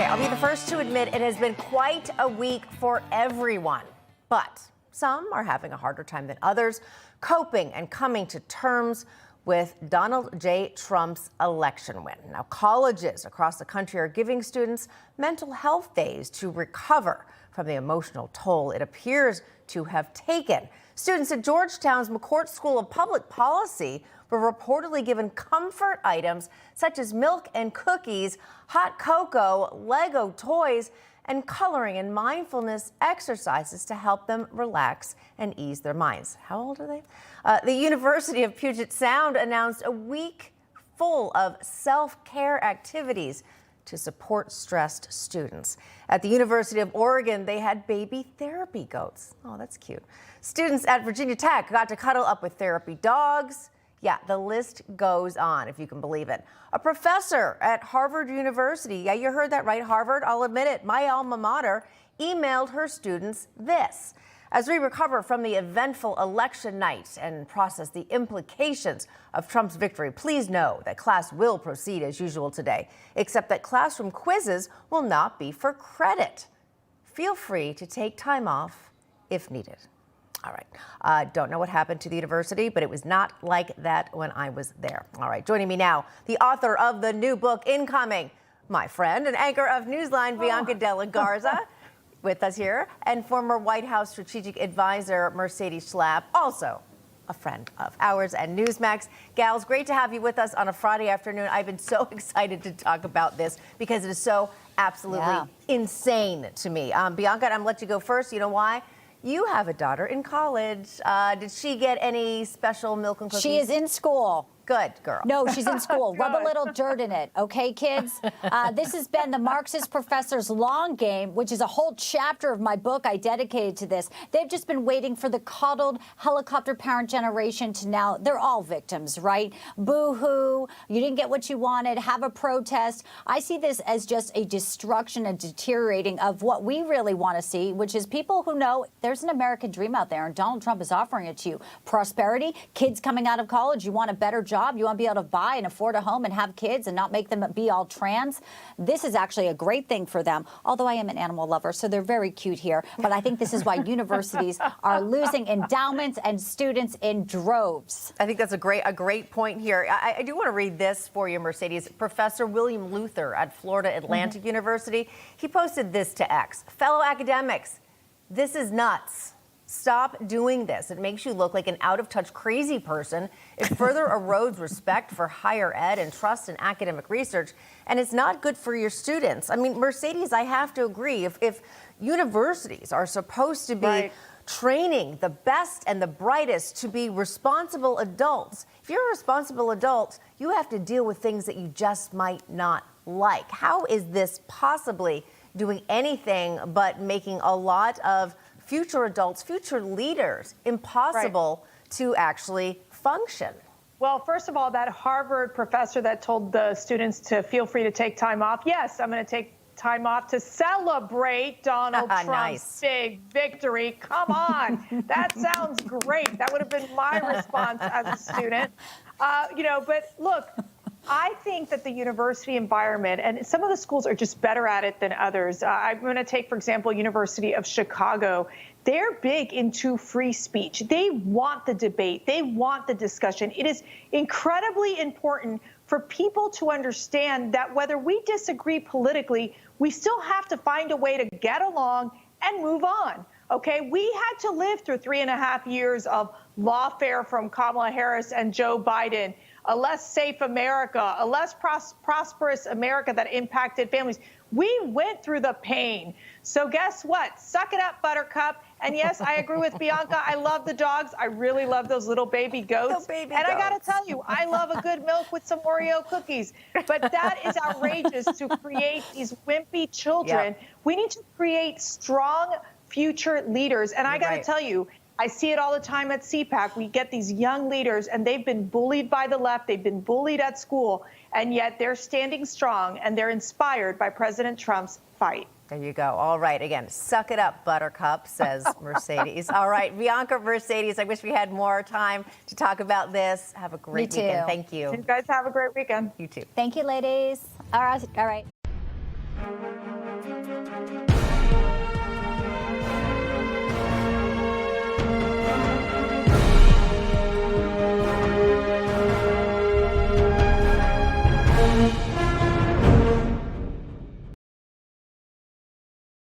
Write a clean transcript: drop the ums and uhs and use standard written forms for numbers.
I'll be the first to admit it has been quite a week for everyone. But some are having a harder time than others, coping and coming to terms with Donald J. Trump's election win. Now, colleges across the country are giving students mental health days to recover from the emotional toll it appears to have taken. Students at Georgetown's McCourt School of Public Policy were reportedly given comfort items such as milk and cookies, hot cocoa, Lego toys, and coloring and mindfulness exercises to help them relax and ease their minds. How old are they? The University of Puget Sound announced a week full of self-care activities to support stressed students. At the University of Oregon, they had baby therapy goats. Oh, that's cute. Students at Virginia Tech got to cuddle up with therapy dogs. Yeah, the list goes on, if you can believe it. A professor at Harvard University, yeah, you heard that right, Harvard, I'll admit it, my alma mater, emailed her students this. As we recover from the eventful election night and process the implications of Trump's victory, please know that class will proceed as usual today, except that classroom quizzes will not be for credit. Feel free to take time off if needed. All right. Don't know what happened to the university, but it was not like that when I was there. All right. Joining me now, the author of the new book, Incoming, my friend and anchor of Newsline, Bianca Della Garza, with us here, and former White House strategic advisor, Mercedes Schlapp, also a friend of ours and Newsmax. Gals, great to have you with us on a Friday afternoon. I've been so excited to talk about this because it is so absolutely insane to me. Bianca, I'm going to let you go first. You know why? You have a daughter in college. Did she get any special milk and cookies? She is in school. Good girl. No, she's in school. Rub a little dirt in it, okay, kids? This has been the Marxist professor's long game, which is a whole chapter of my book I dedicated to this. They've just been waiting for the coddled helicopter parent generation to now, they're all victims, right? Boo-hoo, you didn't get what you wanted, have a protest. I see this as just a destruction and deteriorating of what we really want to see, which is people who know there's an American dream out there, and Donald Trump is offering it to you. Prosperity, kids coming out of college, you want a better job, you want to be able to buy and afford a home and have kids and not make them be all trans. This is actually a great thing for them, although I am an animal lover, so they're very cute here. But I think this is why universities are losing endowments and students in droves. I think that's a great point here. I do want to read this for you, Mercedes. Professor William Luther at Florida Atlantic University, he posted this to X. Fellow academics, this is nuts. Stop doing this. It makes you look like an out-of-touch crazy person. It further erodes respect for higher ed and trust in academic research, and it's not good for your students. I mean, Mercedes, I have to agree. If universities are supposed to be training the best and the brightest to be responsible adults, if you're a responsible adult, you have to deal with things that you just might not like. How is this possibly doing anything but making a lot of future adults, future leaders, impossible to actually function? Well, first of all, that Harvard professor that told the students to feel free to take time off, yes, I'm going to take time off to celebrate Donald Trump's big victory. Come on. That sounds great. That would have been my response as a student. But look, I think that the university environment, and some of the schools are just better at it than others. I'm going to take, for example, University of Chicago. They're big into free speech. They want the debate. They want the discussion. It is incredibly important for people to understand that whether we disagree politically, we still have to find a way to get along and move on. Okay, we had to live through 3.5 years of lawfare from Kamala Harris and Joe Biden, a less safe America, a less prosperous America that impacted families. We went through the pain. So guess what? Suck it up, buttercup. And yes, I agree with Bianca. I love the dogs. I really love those little baby goats. I got to tell you, I love a good milk with some Oreo cookies. But that is outrageous to create these wimpy children. We need to create strong future leaders. And I got to tell you, I see it all the time at CPAC. We get these young leaders, and they've been bullied by the left. They've been bullied at school, and yet they're standing strong, and they're inspired by President Trump's fight. There you go. All right. Again, suck it up, buttercup, says Mercedes. All right, Bianca, Mercedes, I wish we had more time to talk about this. Have a great weekend. Thank you. You guys have a great weekend. You too. Thank you, ladies. All right.